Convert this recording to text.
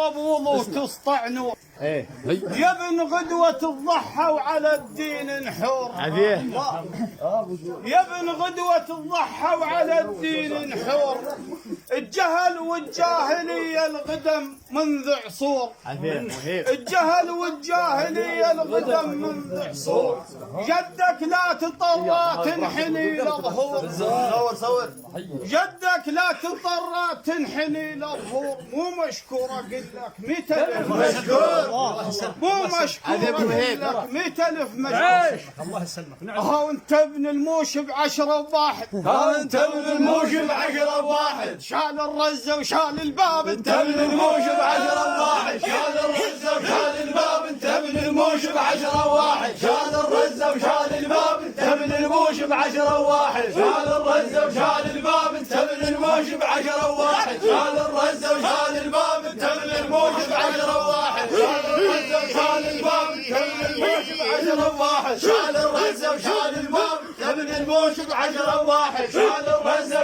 والله بوضوء تسطع نور. يا ابن غدوة الضحى وعلى الدين نحور. يا ابن غدوة الضحى وعلى الدين نحور. الجهل والجاهلية القدم منذ عصور. الجهل والجاهلية القدم منذ عصور. جدك لا تطرى تنحني لظهور. جدك لا تطرى تنحني لظهور. مو مشكور اقول لك 100,000 مشكور. مو مشكور اقول لك 100,000 مشكور. الله يسلمك. ها انت ابن الموش بعشرة وواحد. ها انت ابن الموش بعشرة وواحد. شال الرزة وشال الباب. انت ابن الموش بعشرة وواحد. شال الرزة وشال الباب. انت ابن الموش بعشرة وواحد. شال الرزة وشال الباب. انت ابن الموش بعشرة وواحد. شال الرزة وشال الباب. انت ابن الموش بعشرة وواحد. شال الرزة وشال الباب. انت ابن الموش بعشرة وواحد. شال الرزة وشال الباب. انت ابن الموش بعشرة وواحد. شال الرزة وشال الباب. انت ابن الموش بعشرة وواحد. شال الرزة